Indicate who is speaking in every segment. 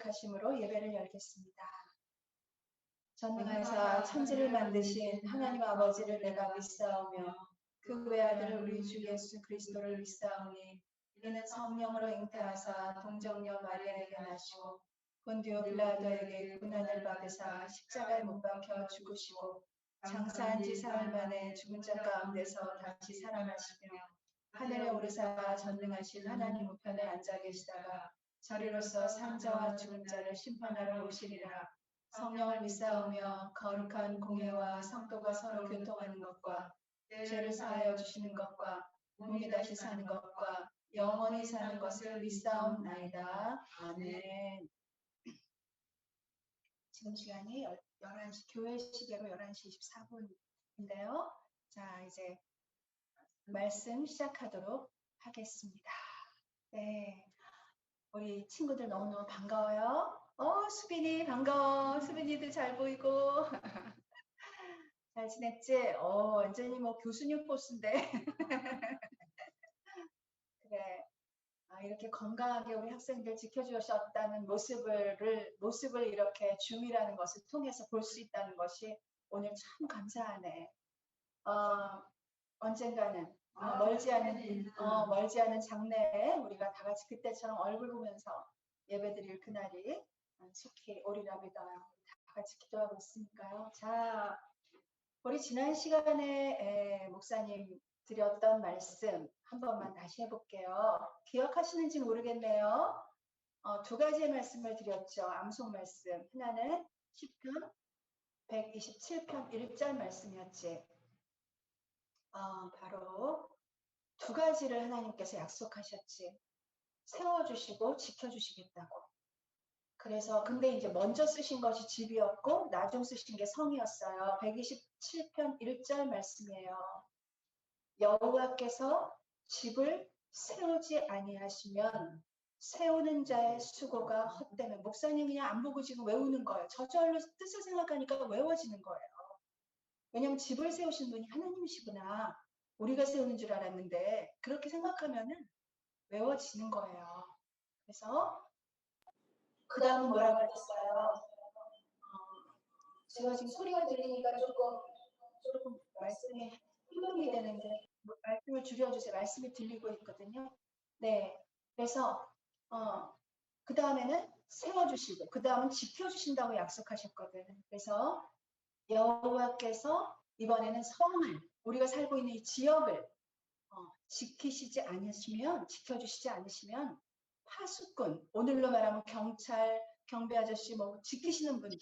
Speaker 1: 기억하심으로 예배를 열겠습니다. 전능하사 천지를 만드신 하나님 아버지를 내가 믿사오며 그 외아들 우리 주 예수 그리스도를 믿사오니 이는 성령으로 잉태하사 동정녀 마리아에게 나시고 본디오 빌라도에게 고난을 받으사 십자가에 못 박혀 죽으시고 장사한 지 사흘 만에 죽은 자 가운데서 다시 살아나시며 하늘에 오르사 전능하신 하나님 우편에 앉아 계시다가 저리로서 산자와 죽은 자를 심판하러 오시리라. 성령을 믿사오며 거룩한 공회와 성도가 서로 교통하는 것과 죄를 사하여 주시는 것과 몸이 다시 사는 것과 영원히 사는 것을 믿사옵나이다. 아멘. 지금 시간이 11시, 교회 시계로 11시 24분인데요. 자, 이제 말씀 시작하도록 하겠습니다. 네. 우리 친구들 너무너무 반가워요. 수빈이 반가워. 수빈이도 잘 보이고. 잘 지냈지? 완전히 뭐 교수님 포스인데. 그래. 이렇게 건강하게 우리 학생들 지켜주셨다는 모습을 이렇게 줌이라는 것을 통해서 볼 수 있다는 것이 오늘 참 감사하네. 언젠가는 멀지 않은 장래에 우리가 다 같이 그때처럼 얼굴 보면서 예배드릴 그날이 속히 오리라 믿어요. 다 같이 기도하고 있으니까요. 자, 우리 지난 시간에 목사님 드렸던 말씀 한 번만 다시 해볼게요. 기억하시는지 모르겠네요. 두 가지의 말씀을 드렸죠. 암송 말씀. 하나는 시편 127편 1절 말씀이었지. 바로 두 가지를 하나님께서 약속하셨지. 세워주시고 지켜주시겠다고. 그래서 근데 이제 먼저 쓰신 것이 집이었고 나중 쓰신 게 성이었어요. 127편 1절 말씀이에요. 여호와께서 집을 세우지 아니하시면 세우는 자의 수고가 헛되면. 목사님이 그냥 안 보고 지금 외우는 거예요. 저절로 뜻을 생각하니까 외워지는 거예요. 왜냐하면 집을 세우신 분이 하나님이시구나. 우리가 세우는 줄 알았는데 그렇게 생각하면은 외워지는 거예요. 그래서 그 다음은 뭐라고 하셨어요? 제가 지금 소리가 들리니까 조금 말씀이 힘들게 되는데 말씀을 줄여주세요. 말씀이 들리고 있거든요. 네. 그래서 그 다음에는 세워주시고 그 다음은 지켜주신다고 약속하셨거든. 그래서 여호와께서 이번에는 성을 우리가 살고 있는 이 지역을 지키시지 않으시면 지켜주시지 않으시면 파수꾼, 오늘로 말하면 경찰, 경비 아저씨 뭐 지키시는 분들,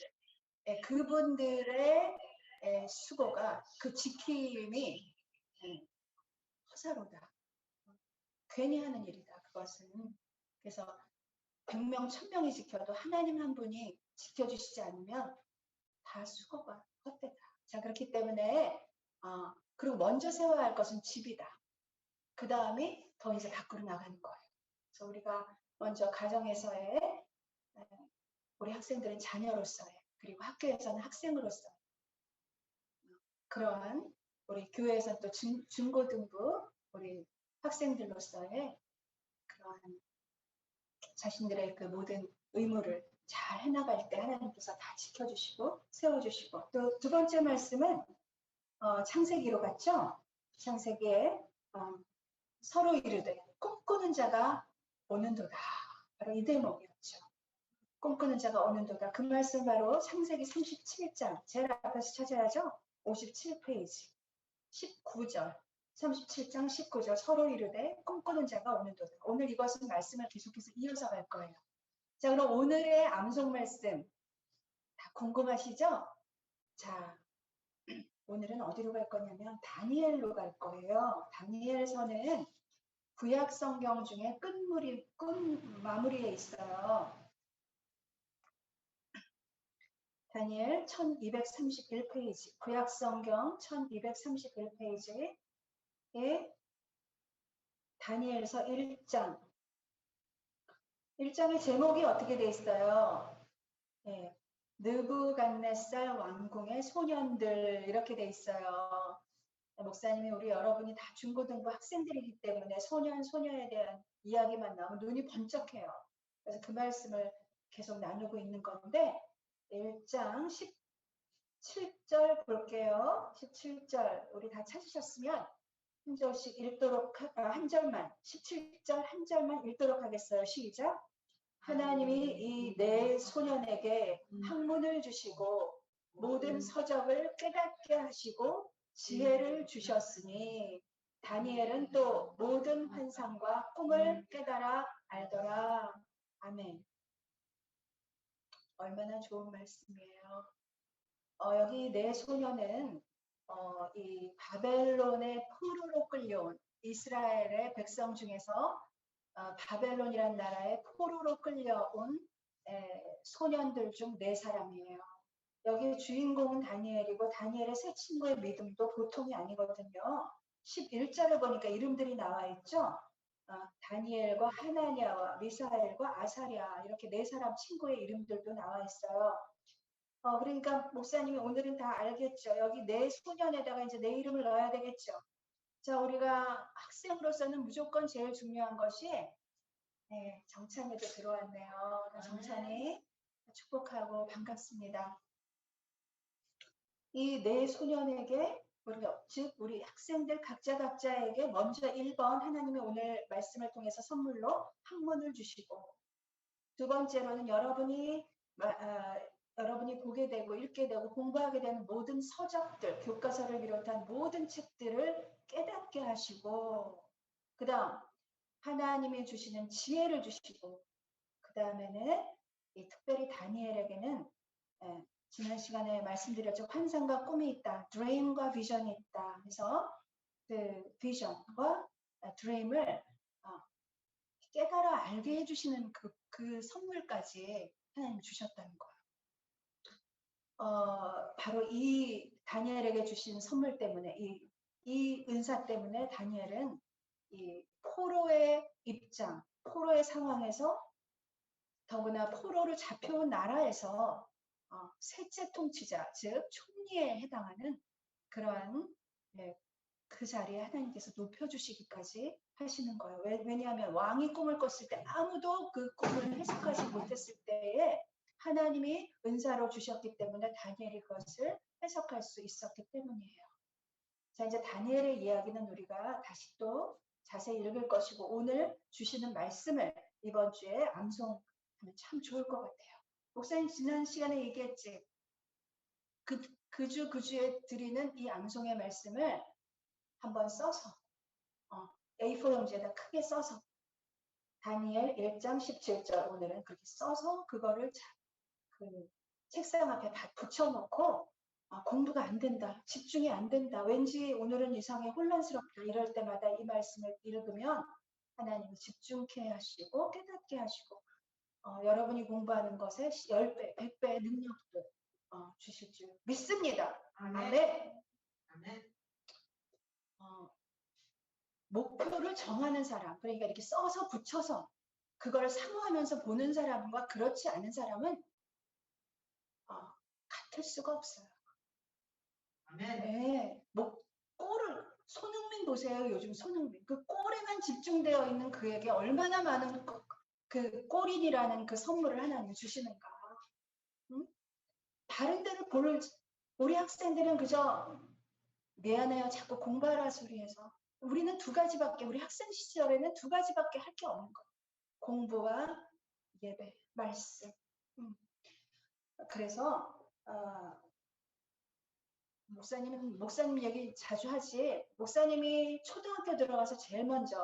Speaker 1: 그분들의 수고가 그 지킴이 허사로다. 괜히 하는 일이다. 그것은. 그래서 100명, 1000명이 지켜도 하나님 한 분이 지켜주시지 않으면 다 수고가 헛되다. 자, 그렇기 때문에 그리고 먼저 세워야 할 것은 집이다. 그 다음에 더 이제 밖으로 나가는 거예요. 그래서 우리가 먼저 가정에서의 우리 학생들은 자녀로서의 그리고 학교에서는 학생으로서 그러한 우리 교회에서 또 중고등부 우리 학생들로서의 그러한 자신들의 그 모든 의무를 잘 해나갈 때 하나님께서 다 지켜주시고 세워주시고 또 두 번째 말씀은 창세기로 갔죠. 창세기에 서로 이르되 꿈꾸는 자가 오는도다. 바로 이 대목이었죠. 꿈꾸는 자가 오는도다. 그 말씀 바로 창세기 37장 제일 앞에서 찾아야죠. 57페이지 19절 37장 19절 서로 이르되 꿈꾸는 자가 오는도다. 오늘 이것은 말씀을 계속해서 이어서 갈 거예요. 자, 그럼 오늘의 암송 말씀 다 궁금하시죠? 자, 오늘은 어디로 갈 거냐면 다니엘로 갈 거예요. 다니엘서는 구약 성경 중에 끝 마무리에 있어요. 다니엘 1231페이지, 구약 성경 1231페이지에 다니엘서 1장. 1장의 제목이 어떻게 돼 있어요? 네, 느부갓네살 왕궁의 소년들 이렇게 돼 있어요. 목사님이 우리 여러분이 다 중고등부 학생들이기 때문에 소년, 소녀에 대한 이야기만 나오면 눈이 번쩍해요. 그래서 그 말씀을 계속 나누고 있는 건데 1장 17절 볼게요. 17절 우리 다 찾으셨으면 한 절씩 읽도록 한 절만 17절 한 절만 읽도록 하겠어요. 시작. 하나님이 이 네 소년에게 학문을 주시고 모든 서적을 깨닫게 하시고 지혜를 주셨으니 다니엘은 또 모든 환상과 꿈을 깨달아 알더라. 아멘. 얼마나 좋은 말씀이에요. 여기 네 소년은 이 바벨론의 포로로 끌려온 이스라엘의 백성 중에서 바벨론이란 나라의 포로로 끌려온 소년들 중 네 사람이에요. 여기 주인공은 다니엘이고 다니엘의 세 친구의 믿음도 보통이 아니거든요. 11절을 보니까 이름들이 나와 있죠. 다니엘과 하나냐와 미사엘과 아사랴 이렇게 네 사람 친구의 이름들도 나와 있어요. 그러니까 목사님이 오늘은 다 알겠죠. 여기 내 소년에다가 이제 내 이름을 넣어야 되겠죠. 자, 우리가 학생으로서는 무조건 제일 중요한 것이 정찬이도 들어왔네요. 정찬이 축복하고 반갑습니다. 이 네 소년에게 즉 우리 학생들 각자에게 먼저 1번 하나님이 오늘 말씀을 통해서 선물로 학문을 주시고 두 번째로는 여러분이 보게 되고 읽게 되고 공부하게 되는 모든 서적들, 교과서를 비롯한 모든 책들을 깨닫게 하시고 그 다음 하나님이 주시는 지혜를 주시고 그 다음에는 특별히 다니엘에게는 지난 시간에 말씀드렸죠. 환상과 꿈이 있다. 드림과 비전이 있다. 그래서 그 비전과 드림을 깨달아 알게 해주시는 그 선물까지 하나님 주셨다는 거예요. 바로 이 다니엘에게 주신 선물 때문에 이 은사 때문에 다니엘은 이 포로의 입장, 포로의 상황에서 더구나 포로를 잡혀온 나라에서 셋째 통치자, 즉 총리에 해당하는 그러한 그 자리에 하나님께서 높여주시기까지 하시는 거예요. 왜냐하면 왕이 꿈을 꿨을 때 아무도 그 꿈을 해석하지 못했을 때에 하나님이 은사로 주셨기 때문에 다니엘이 그것을 해석할 수 있었기 때문이에요. 자, 이제 다니엘의 이야기는 우리가 다시 또 자세히 읽을 것이고 오늘 주시는 말씀을 이번 주에 암송하면 참 좋을 것 같아요. 목사님 지난 시간에 얘기했지. 그 주에 드리는 이 암송의 말씀을 한번 써서 A4 용지에다 크게 써서 다니엘 1장 17절 오늘은 그렇게 써서 그거를 그 책상 앞에 붙여놓고 공부가 안 된다. 집중이 안 된다. 왠지 오늘은 이상하게 혼란스럽다. 이럴 때마다 이 말씀을 읽으면 하나님이 집중케 하시고 깨닫게 하시고 여러분이 공부하는 것에 10배, 100배의 능력도 주실 줄 믿습니다. 아멘. 아멘. 목표를 정하는 사람, 그러니까 이렇게 써서 붙여서 그걸 사모하면서 보는 사람과 그렇지 않은 사람은 같을 수가 없어요. 아멘. 네, 꼴을 손흥민 보세요. 요즘 손흥민 그 꼴에만 집중되어 있는 그에게 얼마나 많은 그 꼴인이라는 그 선물을 하나님 주시는가. 응? 다른 데를 우리 학생들은 그저 미안해요. 자꾸 공부하라 소리해서 우리는 두 가지밖에 우리 학생 시절에는 두 가지밖에 할 게 없는 거예요. 공부와 예배, 말씀. 그래서 목사님 얘기 자주 하지. 목사님이 초등학교 들어가서 제일 먼저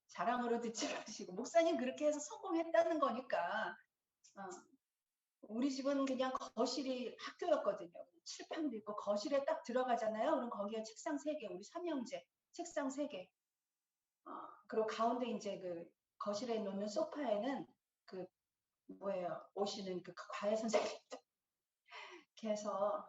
Speaker 1: 자랑으로 듣지 마시고 목사님 그렇게 해서 성공했다는 거니까 우리 집은 그냥 거실이 학교였거든요. 칠판도 있고 거실에 딱 들어가잖아요. 그럼 거기에 책상 3개, 우리 3형제 책상 3개. 그리고 가운데 이제 그 거실에 놓는 소파에는 그 뭐예요? 오시는 그 과외 선생님 이렇게 해서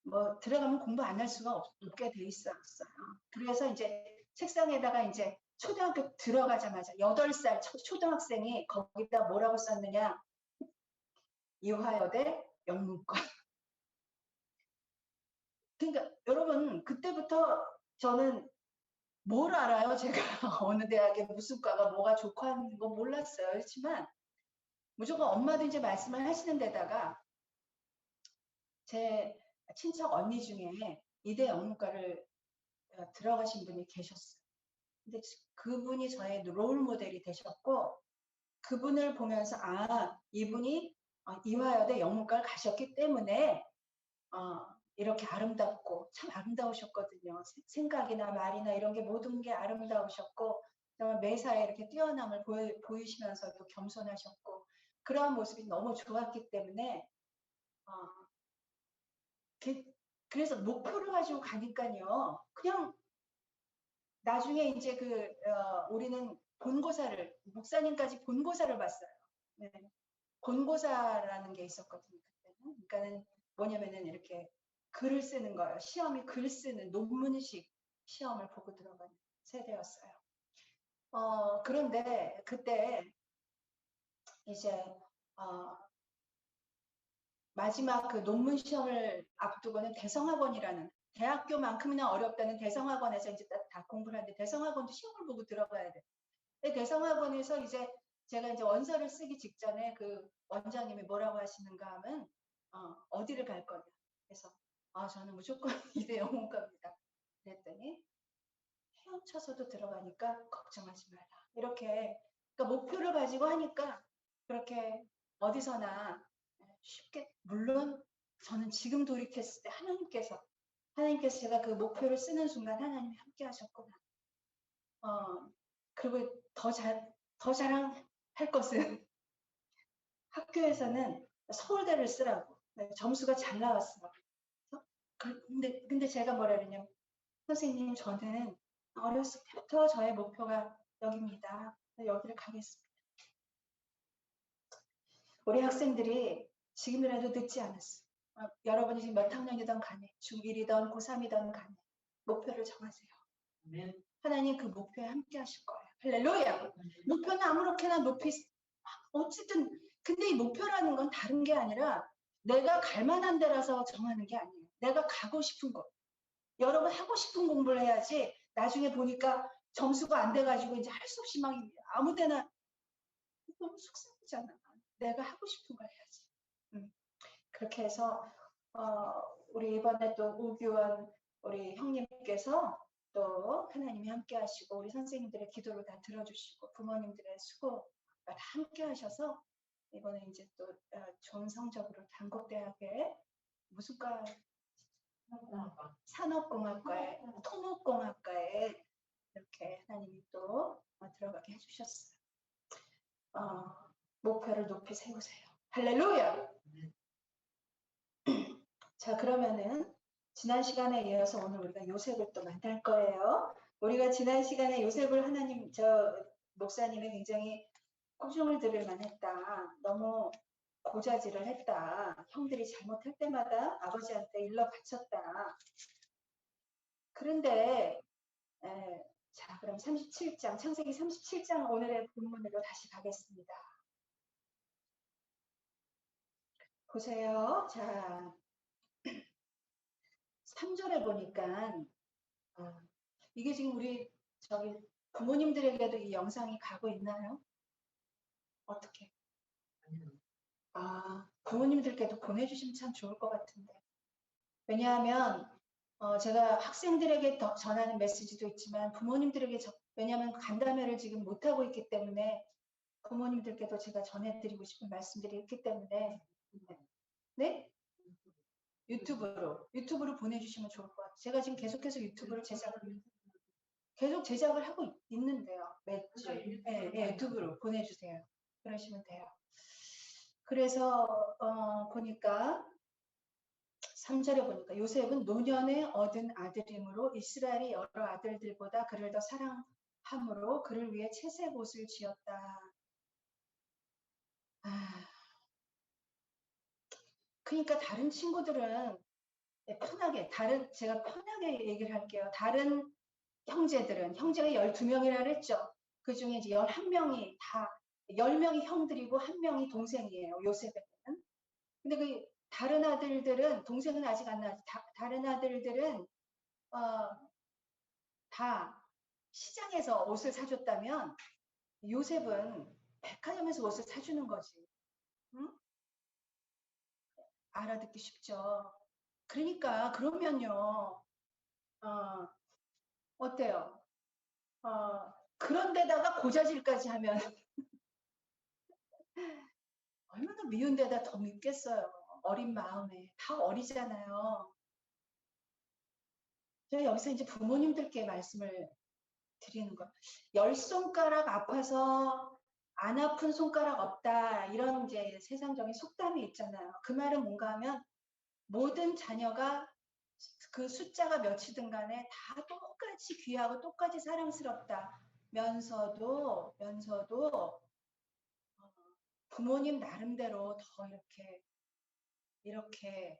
Speaker 1: 뭐 들어가면 공부 안 할 수가 없게 돼 있었어요. 그래서 이제 책상에다가 이제 초등학교 들어가자마자 8살 초등학생이 거기다 뭐라고 썼느냐? 이화여대 영문과. 그러니까 여러분 그때부터 저는 뭘 알아요? 제가 어느 대학에 무슨 과가 뭐가 좋고 하는 거 몰랐어요. 그렇지만 무조건 엄마도 이제 말씀을 하시는 데다가 제 친척 언니 중에 이대 영문과를 들어가신 분이 계셨어요. 근데 그분이 저의 롤 모델이 되셨고 그분을 보면서 이분이 이화여대 영문과를 가셨기 때문에 이렇게 아름답고 참 아름다우셨거든요. 생각이나 말이나 이런 게 모든 게 아름다우셨고 정말 매사에 이렇게 뛰어남을 보이시면서도 겸손하셨고 그러한 모습이 너무 좋았기 때문에 어, 그래서 목표를 가지고 가니까요. 그냥 나중에 이제 우리는 본고사를 목사님까지 본고사를 봤어요. 네. 본고사라는 게 있었거든요. 그때는. 그러니까는 뭐냐면은 이렇게 글을 쓰는 거예요. 시험이 글 쓰는 논문식 시험을 보고 들어가는 세대였어요. 그런데 그때 이제 어, 마지막 그 논문 시험을 앞두고는 대성학원이라는 대학교만큼이나 어렵다는 대성학원에서 이제 다 공부를 하는데 대성학원도 시험을 보고 들어가야 돼. 근데 대성학원에서 이제 제가 이제 원서를 쓰기 직전에 그 원장님이 뭐라고 하시는가 하면 어디를 갈 거냐. 그래서 저는 무조건 이대 영문과입니다. 그랬더니 헤엄쳐서도 들어가니까 걱정하지 마라. 이렇게 그러니까 목표를 가지고 하니까 그렇게 어디서나 쉽게 물론 저는 지금 돌이켰을 때 하나님께서 제가 그 목표를 쓰는 순간 하나님이 함께 하셨구나. 그리고 더 자랑할 것은 학교에서는 서울대를 쓰라고 점수가 잘 나왔어. 근데 제가 뭐라 그러냐면 선생님 저는 어렸을 때부터 저의 목표가 여기입니다. 여기를 가겠습니다. 우리 학생들이 지금이라도 늦지 않았어. 여러분이 지금 몇 학년이든 간에 중1이든 고3이든 간에 목표를 정하세요. 네. 하나님 그 목표에 함께 하실 거예요. 할렐루야. 목표는 아무렇게나 높이 어쨌든 근데 이 목표라는 건 다른 게 아니라 내가 갈 만한 데라서 정하는 게 아니에요. 내가 가고 싶은 거. 여러분 하고 싶은 공부를 해야지 나중에 보니까 점수가 안 돼가지고 이제 할 수 없이 막 아무 데나 너무 속상하잖아. 내가 하고 싶은 걸 해야지. 그렇게 해서 우리 이번에 또 우규원 우리 형님께서 또 하나님이 함께 하시고 우리 선생님들의 기도를 다 들어주시고 부모님들의 수고 다 함께 하셔서 이번에 이제 또 좋은 성적으로 단국대학에 무슨 과 산업공학과에 토목공학과에 이렇게 하나님이 또 들어가게 해주셨어요. 목표를 높이 세우세요. 할렐루야! 자, 그러면은 지난 시간에 이어서 오늘 우리가 요셉을 또 만날 거예요. 우리가 지난 시간에 요셉을 목사님이 굉장히 꾸중을 들을 만했다. 너무 고자질을 했다. 형들이 잘못할 때마다 아버지한테 일러 바쳤다. 그런데 자, 그럼 37장, 창세기 37장 오늘의 본문으로 다시 가겠습니다. 보세요. 자, 3절에 보니까 이게 지금 우리 부모님들에게도 이 영상이 가고 있나요? 어떻게? 부모님들께도 보내주시면 참 좋을 것 같은데. 왜냐하면 제가 학생들에게 전하는 메시지도 있지만 부모님들에게 왜냐하면 간담회를 지금 못하고 있기 때문에 부모님들께도 제가 전해드리고 싶은 말씀들이 있기 때문에 네? 유튜브로 보내주시면 좋을 것 같아요. 제가 지금 계속해서 계속 제작을 하고 있는데요. 매주 유튜브로 보내주세요. 그러시면 돼요. 그래서 보니까 3절에 보니까 요셉은 노년에 얻은 아들이므로 이스라엘의 여러 아들들보다 그를 더 사랑함으로 그를 위해 채색 옷을 지었다. 그러니까 다른 친구들은 제가 편하게 얘기를 할게요. 다른 형제가 12명이라 그랬죠. 그 중에 이제 11명이 10명이 형들이고 1명이 동생이에요. 요셉에게는. 근데 그 다른 아들들은, 동생은 아직 안 나왔지. 다른 아들들은, 다 시장에서 옷을 사줬다면 요셉은 백화점에서 옷을 사주는 거지. 응? 알아듣기 쉽죠. 그러니까 그러면요. 어, 어때요? 그런데다가 고자질까지 하면 얼마나 미운 데다 더 밉겠어요. 어린 마음에. 다 어리잖아요. 제가 여기서 이제 부모님들께 말씀을 드리는 거. 열 손가락 아파서 안 아픈 손가락 없다. 이런 이제 세상적인 속담이 있잖아요. 그 말은 뭔가 하면 모든 자녀가 그 숫자가 몇이든 간에 다 똑같이 귀하고 똑같이 사랑스럽다. 면서도 부모님 나름대로 더 이렇게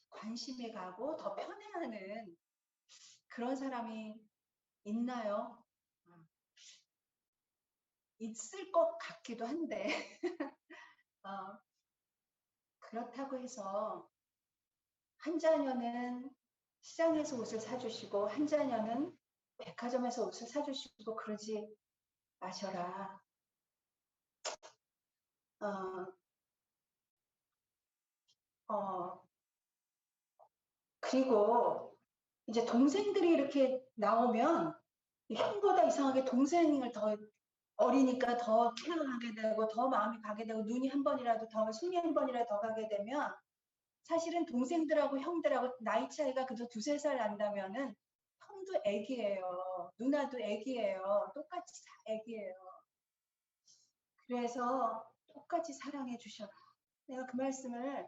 Speaker 1: 관심이 가고 더 편애하는 그런 사람이 있나요? 있을 것 같기도 한데 어, 그렇다고 해서 한 자녀는 시장에서 옷을 사주시고 한 자녀는 백화점에서 옷을 사주시고 그러지 마셔라. 어, 어, 그리고 이제 동생들이 이렇게 나오면 형보다 이상하게 동생을 더 어리니까 더 케어하게 되고 더 마음이 가게 되고 눈이 한 번이라도 더 숨이 한 번이라도 더 가게 되면 사실은 동생들하고 형들하고 나이 차이가 그저 두세 살 난다면은 형도 애기예요. 누나도 애기예요. 똑같이 다 애기예요. 그래서 똑같이 사랑해 주셔라. 내가 그 말씀을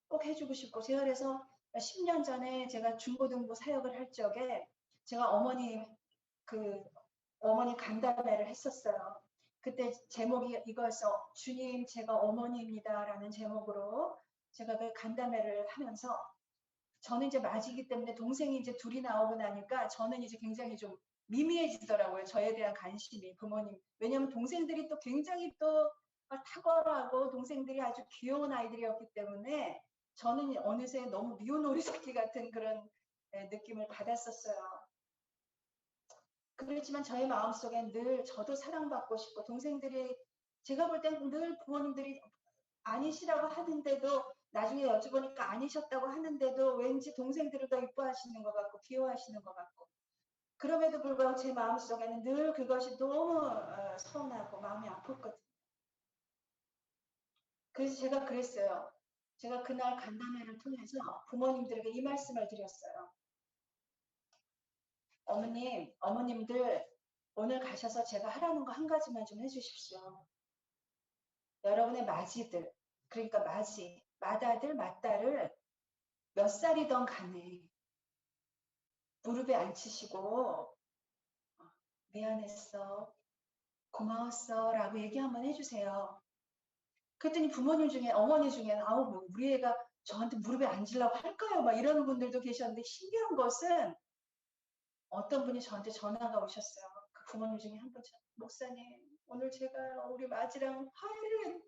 Speaker 1: 꼭 해주고 싶고 제가 그래서 10년 전에 제가 중고등부 사역을 할 적에 제가 그 어머니 간담회를 했었어요. 그때 제목이 이거였어. 주님, 제가 어머니입니다라는 제목으로 제가 그 간담회를 하면서 저는 이제 맞이기 때문에 동생이 이제 둘이 나오고 나니까 저는 이제 굉장히 좀 미미해지더라고요. 저에 대한 관심이 부모님. 왜냐하면 동생들이 또 굉장히 또 탁월하고 동생들이 아주 귀여운 아이들이었기 때문에 저는 어느새 너무 미운 오리새끼 같은 그런 느낌을 받았었어요. 그렇지만 저의 마음속엔 늘 저도 사랑받고 싶고 동생들이 제가 볼 땐 늘 부모님들이 아니시라고 하는데도 나중에 여쭤보니까 아니셨다고 하는데도 왠지 동생들을 더 이뻐하시는 것 같고 귀여워하시는 것 같고 그럼에도 불구하고 제 마음속에는 늘 그것이 너무 서운하고 마음이 아팠거든요. 그래서 제가 그랬어요. 제가 그날 간담회를 통해서 부모님들에게 이 말씀을 드렸어요. 어머님들 오늘 가셔서 제가 하라는 거 한 가지만 좀 해주십시오. 여러분의 맞이들, 그러니까 맏아들, 맏딸을 몇 살이던 간에 무릎에 앉히시고 미안했어, 고마웠어 라고 얘기 한번 해주세요. 그랬더니 부모님 중에 어머니 중에는 아우 뭐 우리 애가 저한테 무릎에 앉으려고 할까요? 막 이러는 분들도 계셨는데 신기한 것은 어떤 분이 저한테 전화가 오셨어요. 그 부모님 중에 한 분, 목사님 오늘 제가 우리 마지랑 화해를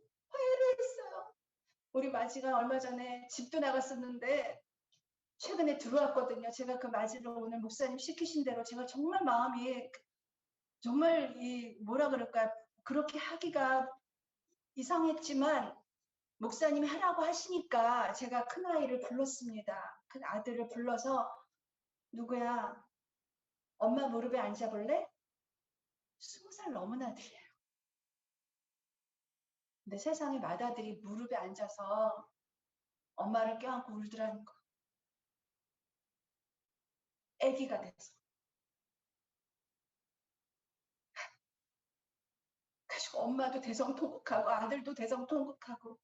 Speaker 1: 했어요. 우리 마지가 얼마 전에 집도 나갔었는데 최근에 들어왔거든요. 제가 그 마지를 오늘 목사님 시키신 대로 제가 정말 마음이 정말 이 뭐라 그럴까 그렇게 하기가 이상했지만 목사님이 하라고 하시니까 제가 큰아이를 불렀습니다. 큰 아들을 불러서 누구야 엄마 무릎에 앉아볼래? 20살 넘은 아들이에요. 근데 세상에 맏아들이 무릎에 앉아서 엄마를 껴안고 울더라는 거. 아기가 돼서. 그래서 엄마도 대성통곡하고 아들도 대성통곡하고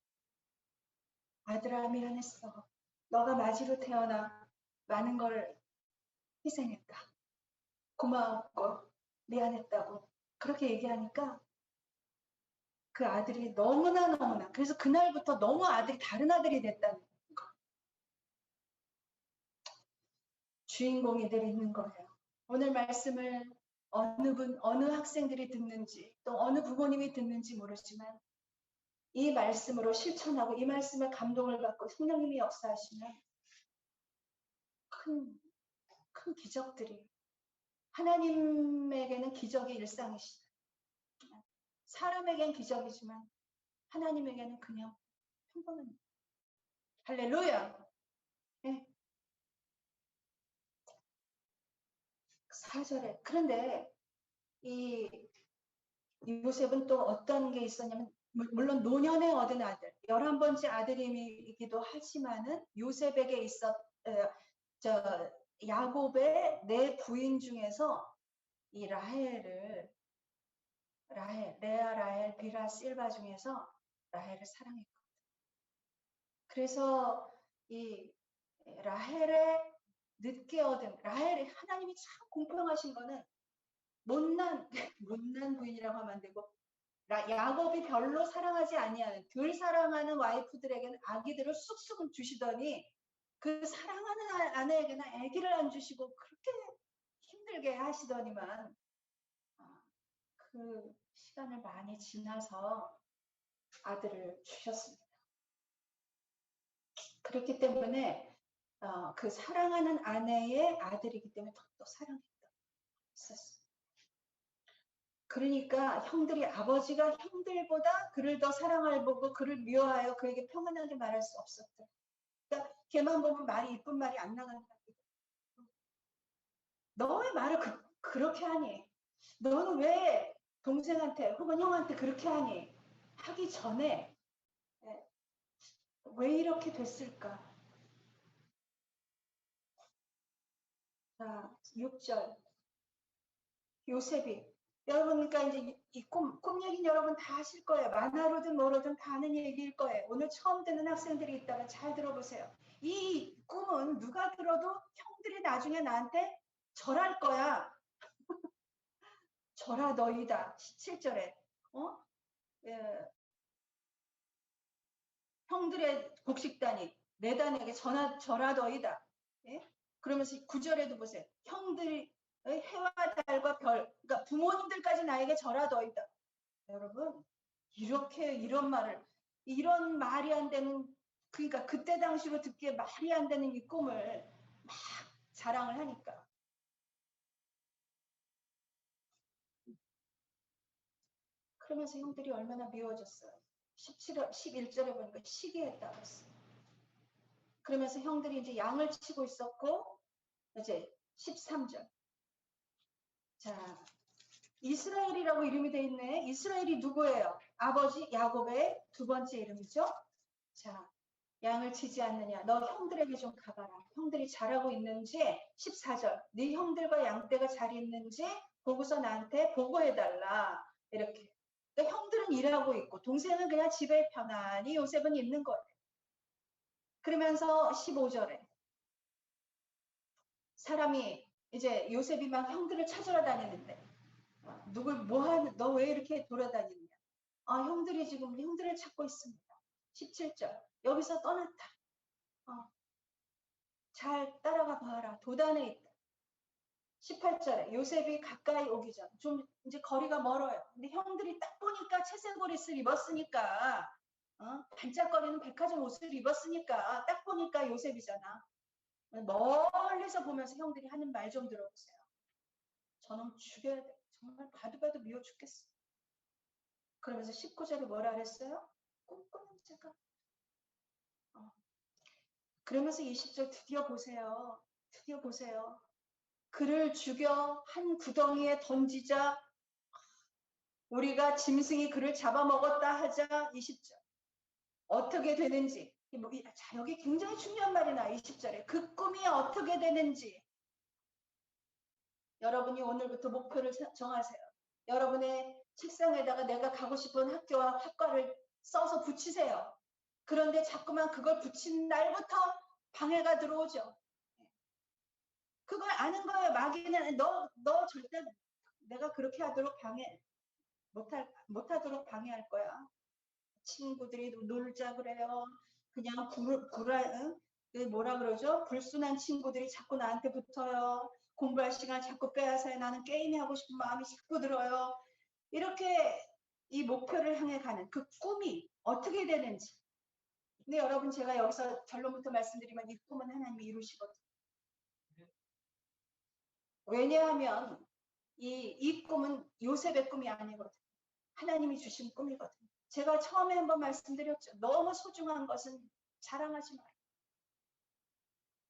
Speaker 1: 아들아 미안했어. 너가 마지로 태어나 많은 걸 희생했다. 고마웠고 미안했다고 그렇게 얘기하니까 그 아들이 너무나 그래서 그날부터 너무 아들이 다른 아들이 됐다는 거. 주인공이 늘 있는 거예요. 오늘 말씀을 어느 학생들이 듣는지 또 어느 부모님이 듣는지 모르지만 이 말씀으로 실천하고 이 말씀에 감동을 받고 성령님이 역사하시면 큰 기적들이 하나님에게는 기적이 일상이시다. 사람에겐 기적이지만 하나님에게는 그냥 평범한. 할렐루야. 네. 4절에. 그런데 이 요셉은 또 어떤 게 있었냐면, 물론 노년에 얻은 아들, 11번째 아들이기도 하지만은 요셉에게 야곱의 네 부인 중에서 이 라헬, 레아, 라헬, 비라, 실바 중에서 라헬을 사랑했거든. 그래서 이 라헬의 늦게 얻은, 라헬이 하나님이 참 공평하신 거는 못난 부인이라고 하면 안 되고, 야곱이 별로 사랑하지 아니하는, 덜 사랑하는 와이프들에게는 아기들을 쑥쑥 주시더니 그 사랑하는 아내에게는 아기를 안 주시고 그렇게 힘들게 하시더니만 그 시간을 많이 지나서 아들을 주셨습니다. 그렇기 때문에 그 사랑하는 아내의 아들이기 때문에 더욱더 사랑했던 있었어요. 그러니까 형들이, 아버지가 형들보다 그를 더 사랑할 보고 그를 미워하여 그에게 평안하게 말할 수 없었다. 그러니까 걔만 보면 말이, 이쁜 말이 안 나간다. 너 왜 말을 그렇게 하니? 너는 왜 동생한테 혹은 형한테 그렇게 하니? 하기 전에 왜 이렇게 됐을까? 자, 6절. 요셉이, 여러분, 그러니까 이제 이 꿈 얘기는 여러분 다 하실 거예요. 만화로든 뭐로든 다 아는 얘기일 거예요. 오늘 처음 듣는 학생들이 있다면 잘 들어보세요. 이 꿈은 누가 들어도 형들이 나중에 나한테 절할 거야. 절하 너희다. 17절에. 예, 형들의 곡식단이 내단에게 절하 너희다. 예? 그러면서 9절에도 보세요. 형들의 해와 달과 별, 그러니까 부모님들까지 나에게 절하 너희다. 여러분, 이런 말이 안 되는, 그러니까 그때 당시로 듣기에 말이 안 되는 이 꿈을 막 자랑을 하니까. 그러면서 형들이 얼마나 미워졌어요. 11절에 보니까 시기했다고 했어요. 그러면서 형들이 이제 양을 치고 있었고, 이제 13절. 자, 이스라엘이라고 이름이 돼 있네. 이스라엘이 누구예요? 아버지 야곱의 두 번째 이름이죠. 자, 양을 치지 않느냐. 너 형들에게 좀 가봐라. 형들이 잘하고 있는지. 14절. 네 형들과 양떼가 잘 있는지 보고서 나한테 보고해달라. 이렇게. 그러니까 형들은 일하고 있고 동생은 그냥 집에 편안히 요셉은 있는 거예요. 그러면서 15절에 사람이 이제 요셉이 막 형들을 찾으러 다니는데 누굴 너 왜 이렇게 돌아다니느냐. 형들이 지금 형들을 찾고 있습니다. 17절. 여기서 떠났다. 잘 따라가 봐라. 도단에 있다. 18절에 요셉이 가까이 오기 전, 좀 이제 거리가 멀어요. 근데 형들이 딱 보니까 채색 옷을 입었으니까, 반짝거리는 백화점 옷을 입었으니까 딱 보니까 요셉이잖아. 멀리서 보면서 형들이 하는 말 좀 들어보세요. 저놈 죽여야 돼. 정말 봐도 미워 죽겠어. 그러면서 19절에 뭐라 그랬어요? 꿈꾸는 자가. 그러면서 20절 드디어 보세요. 그를 죽여 한 구덩이에 던지자 우리가 짐승이 그를 잡아먹었다 하자. 20절. 어떻게 되는지. 자, 여기 굉장히 중요한 말이 나. 20절에. 그 꿈이 어떻게 되는지. 여러분이 오늘부터 목표를 정하세요. 여러분의 책상에다가 내가 가고 싶은 학교와 학과를 써서 붙이세요. 그런데 자꾸만 그걸 붙인 날부터 방해가 들어오죠. 그걸 아는 거예요. 마귀는 너 절대 내가 그렇게 하도록 못하도록 방해할 거야. 친구들이 놀자 그래요. 그냥 뭐라 그러죠? 불순한 친구들이 자꾸 나한테 붙어요. 공부할 시간 자꾸 빼앗아요. 나는 게임이 하고 싶은 마음이 자꾸 들어요. 이렇게 이 목표를 향해 가는 그 꿈이 어떻게 되는지. 근데 여러분, 제가 여기서 결론부터 말씀드리면 이 꿈은 하나님이 이루시거든요. 왜냐하면 이 꿈은 요셉의 꿈이 아니거든. 하나님이 주신 꿈이거든. 제가 처음에 한번 말씀드렸죠. 너무 소중한 것은 자랑하지 마라.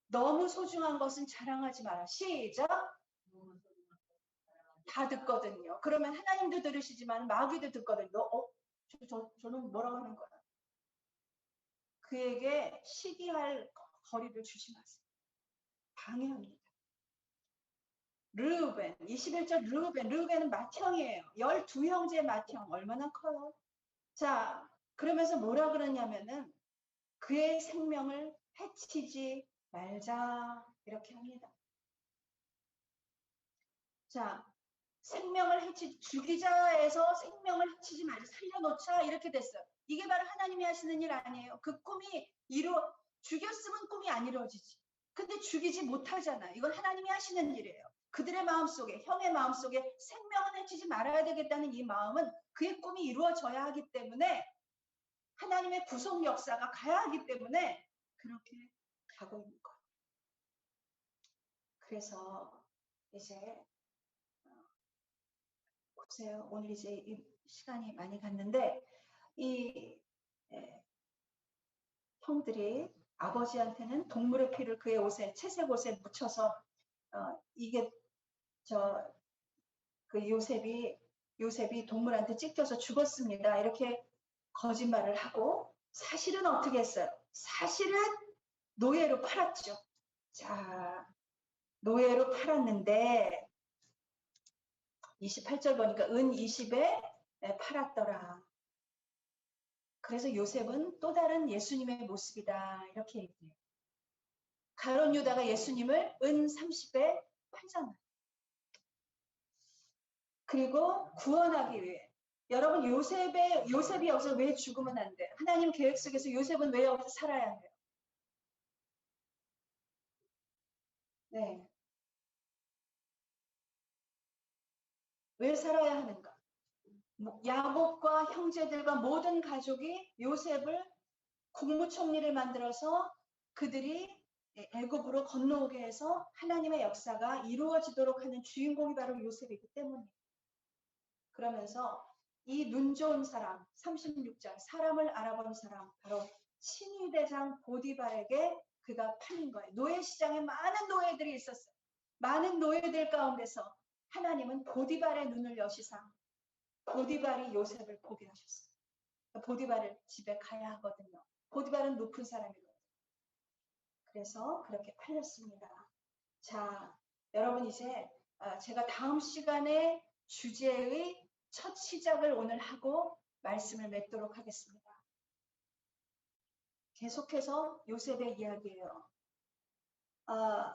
Speaker 1: 너무 소중한 것은 자랑하지 마라. 시작. 다 듣거든요. 그러면 하나님도 들으시지만 마귀도 듣거든요. 저는 뭐라고 하는 거야? 그에게 시기할 거리를 주지 마세요. 방해합니다. 르우벤, 21절 르우벤은 맏형이에요. 12형제 맏형. 얼마나 커요? 자, 그러면서 뭐라 그러냐면은 그의 생명을 해치지 말자. 이렇게 합니다. 자, 생명을 죽이자에서 생명을 해치지 말자. 살려놓자. 이렇게 됐어요. 이게 바로 하나님이 하시는 일 아니에요. 그 꿈이 죽였으면 꿈이 안 이루어지지. 근데 죽이지 못하잖아. 이건 하나님이 하시는 일이에요. 그들의 마음속에, 형의 마음속에 생명을 해치지 말아야 되겠다는 이 마음은 그의 꿈이 이루어져야 하기 때문에 하나님의 구속 역사가 가야 하기 때문에 그렇게 가고 있는 거예요. 그래서 이제 보세요. 오늘 이제 이 시간이 많이 갔는데 이 형들이 아버지한테는 동물의 피를 그의 옷에 채색 옷에 묻혀서 이게 그 요셉이 동물한테 찢겨서 죽었습니다. 이렇게 거짓말을 하고 사실은 어떻게 했어요? 사실은 노예로 팔았죠. 자, 노예로 팔았는데 28절 보니까 은 20에 팔았더라. 그래서 요셉은 또 다른 예수님의 모습이다. 이렇게 얘기해요. 가룟 유다가 예수님을 은 30에 팔잖아요. 그리고 구원하기 위해 여러분 요셉이 여기서 왜 죽으면 안 돼? 하나님 계획 속에서 요셉은 왜 여기서 살아야 해요? 네. 왜 살아야 하는가? 야곱과 형제들과 모든 가족이 요셉을 국무총리를 만들어서 그들이 애굽으로 건너오게 해서 하나님의 역사가 이루어지도록 하는 주인공이 바로 요셉이기 때문이에요. 그러면서 이 눈 좋은 사람 36절 사람을 알아본 사람 바로 친위대장 보디발에게 그가 팔린 거예요. 노예시장에 많은 노예들이 있었어요. 많은 노예들 가운데서 하나님은 보디발의 눈을 여시사 보디발이 요셉을 보게 하셨어요. 보디발을 집에 가야 하거든요. 보디발은 높은 사람이거든요. 그래서 그렇게 팔렸습니다. 자, 여러분 이제 제가 다음 시간에 주제의 첫 시작을 오늘 하고 말씀을 맺도록 하겠습니다. 계속해서 요셉의 이야기예요.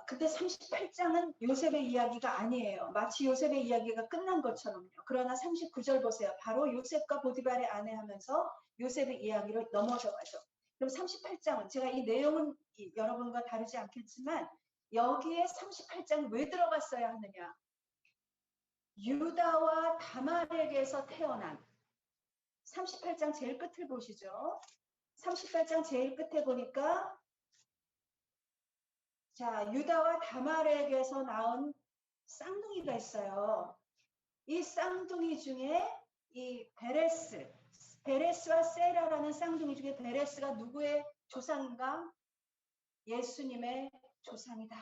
Speaker 1: 근데 38장은 요셉의 이야기가 아니에요. 마치 요셉의 이야기가 끝난 것처럼요. 그러나 39절 보세요. 바로 요셉과 보디발의 아내 하면서 요셉의 이야기로 넘어져 가죠. 그럼 38장은 제가 이 내용은 여러분과 다르지 않겠지만 여기에 38장이 왜 들어갔어야 하느냐. 유다와 다말에게서 태어난 38장 제일 끝을 보시죠. 38장 제일 끝에 보니까 자, 유다와 다말에게서 나온 쌍둥이가 있어요. 이 쌍둥이 중에 이 베레스와 세라라는 쌍둥이 중에 베레스가 누구의 조상인가? 예수님의 조상이다.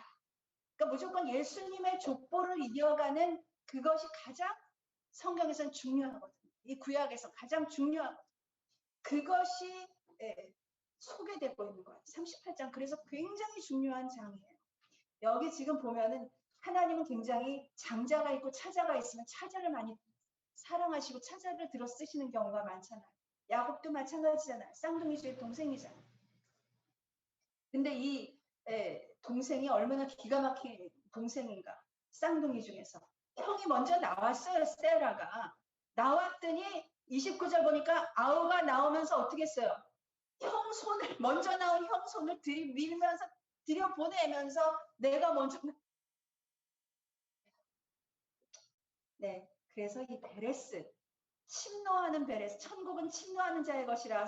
Speaker 1: 그러니까 무조건 예수님의 족보를 이어가는 그것이 가장 성경에서는 중요하거든요. 이 구약에서 가장 중요하거든요. 그것이 소개되고 있는 거예요. 38장. 그래서 굉장히 중요한 장이에요. 여기 지금 보면은 하나님은 굉장히 장자가 있고 차자가 있으면 차자를 많이 사랑하시고 차자를 들어 쓰시는 경우가 많잖아요. 야곱도 마찬가지잖아요. 쌍둥이 중에 동생이잖아요. 근데 이 동생이 얼마나 기가 막힌 동생인가. 쌍둥이 중에서. 형이 먼저 나왔어요. 세라가. 나왔더니 29절 보니까 아우가 나오면서 어떻게 했어요? 형 손을 먼저 나온 형 손을 들이밀면서 들여보내면서 내가 먼저 네, 그래서 이 베레스 침노하는 베레스 천국은 침노하는 자의 것이라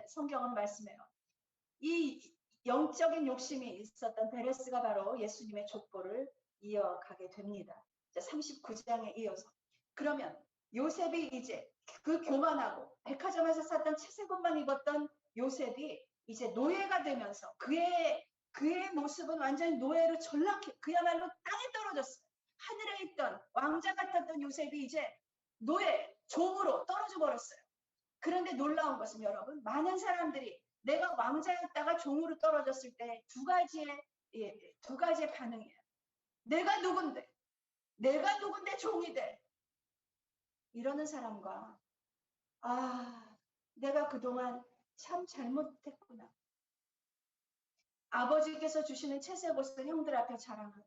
Speaker 1: 성경은 말씀해요. 이 영적인 욕심이 있었던 베레스가 바로 예수님의 족보를 이어가게 됩니다. 39장에 이어서. 그러면 요셉이 이제 그 교만하고 백화점에서 샀던 채색 옷만 입었던 요셉이 이제 노예가 되면서 그의 모습은 완전히 노예로 전락해, 그야말로 땅에 떨어졌어요. 하늘에 있던 왕자 같았던 요셉이 이제 노예, 종으로 떨어져 버렸어요. 그런데 놀라운 것은 여러분, 많은 사람들이 내가 왕자였다가 종으로 떨어졌을 때 두 가지의 반응이에요. 내가 누군데 종이 돼. 이러는 사람과, 아, 내가 그동안 참 잘못했구나. 아버지께서 주시는 채색 옷을 형들 앞에 자랑하고,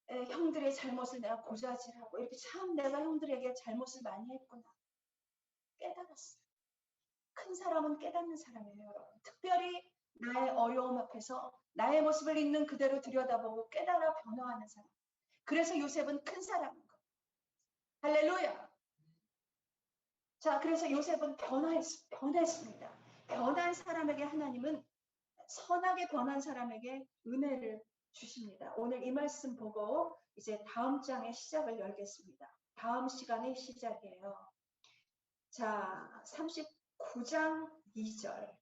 Speaker 1: 형들의 잘못을 내가 고자질하고, 이렇게 참 내가 형들에게 잘못을 많이 했구나. 깨달았어요. 큰 사람은 깨닫는 사람이에요, 여러분. 특별히 나의 어려움 앞에서 나의 모습을 있는 그대로 들여다보고 깨달아 변화하는 사람. 그래서 요셉은 큰 사람인 거예요. 할렐루야. 자, 그래서 요셉은 변했습니다. 변한 사람에게 하나님은 선하게 변한 사람에게 은혜를 주십니다. 오늘 이 말씀 보고 이제 다음 장의 시작을 열겠습니다. 다음 시간의 시작이에요. 자, 39장 2절.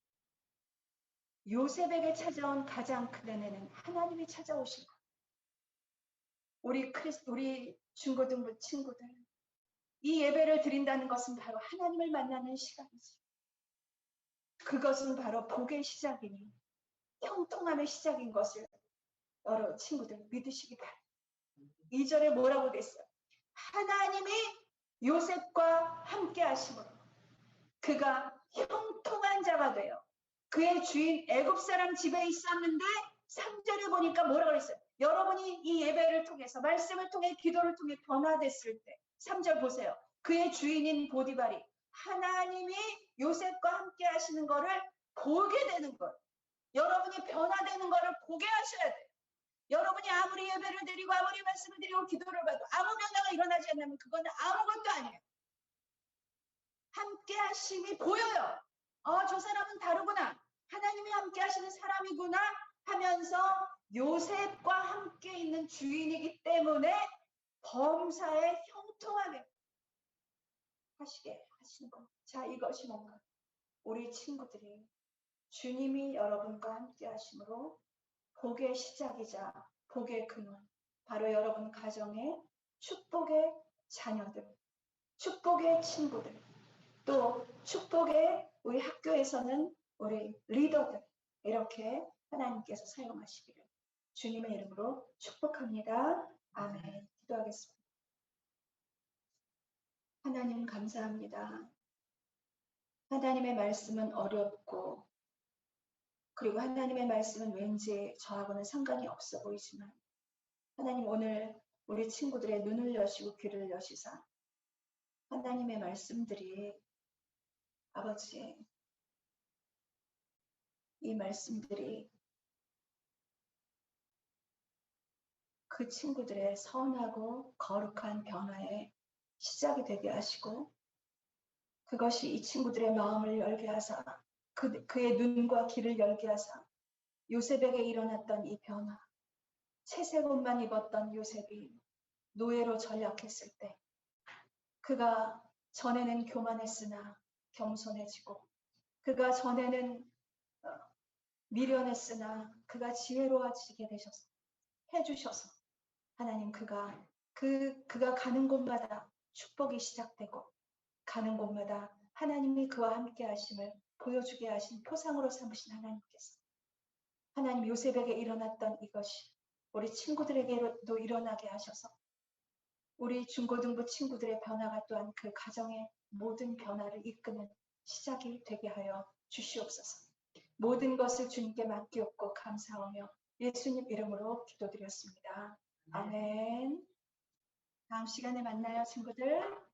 Speaker 1: 요셉에게 찾아온 가장 큰 은혜는 하나님이 찾아오신 것. 우리 중고등부 친구들, 이 예배를 드린다는 것은 바로 하나님을 만나는 시간이지. 그것은 바로 복의 시작이니 형통함의 시작인 것을 여러 친구들 믿으시기 바랍니다. 2절에 뭐라고 됐어요? 하나님이 요셉과 함께 하심으로 그가 형통한 자가 되어 그의 주인 애굽 사람 집에 있었는데 3절에 보니까 뭐라고 그랬어요? 여러분이 이 예배를 통해서 말씀을 통해 기도를 통해 변화됐을 때 3절 보세요. 그의 주인인 보디발이 하나님이 요셉과 함께 하시는 거를 보게 되는 거예요. 여러분이 변화되는 거를 보게 하셔야 돼요. 여러분이 아무리 예배를 드리고 아무리 말씀을 드리고 기도를 봐도 아무 변화가 일어나지 않으면 그거는 아무것도 아니에요. 함께 하심이 보여요. 저 사람은 다르구나. 하나님이 함께 하시는 사람이구나 하면서 요셉과 함께 있는 주인이기 때문에 범사에 형통하게 하시게 하시는 것. 자, 이것이 뭔가 우리 친구들이 주님이 여러분과 함께 하심으로 복의 시작이자 복의 근원, 바로 여러분 가정의 축복의 자녀들, 축복의 친구들, 또 축복의 우리 학교에서는 우리 리더들, 이렇게 하나님께서 사용하시기를 주님의 이름으로 축복합니다. 아멘. 기도하겠습니다. 하나님 감사합니다. 하나님의 말씀은 어렵고 그리고 하나님의 말씀은 왠지 저하고는 상관이 없어 보이지만 하나님 오늘 우리 친구들의 눈을 여시고 귀를 여시사 하나님의 말씀들이 아버지 이 말씀들이 그 친구들의 선하고 거룩한 변화의 시작이 되게 하시고 그것이 이 친구들의 마음을 열게 하사 그의 눈과 귀를 열게 하사 요셉에게 일어났던 이 변화 채색 옷만 입었던 요셉이 노예로 전락했을 때 그가 전에는 교만했으나 겸손해지고 그가 전에는 미련했으나 그가 지혜로워지게 되셔서 해주셔서 하나님 그가 가는 곳마다 축복이 시작되고 가는 곳마다 하나님이 그와 함께 하심을 보여주게 하신 표상으로 삼으신 하나님께서 하나님 요셉에게 일어났던 이것이 우리 친구들에게도 일어나게 하셔서 우리 중고등부 친구들의 변화가 또한 그 가정의 모든 변화를 이끄는 시작이 되게 하여 주시옵소서. 모든 것을 주님께 맡기옵고 감사하며 예수님 이름으로 기도드렸습니다. 아멘. 다음 시간에 만나요, 친구들.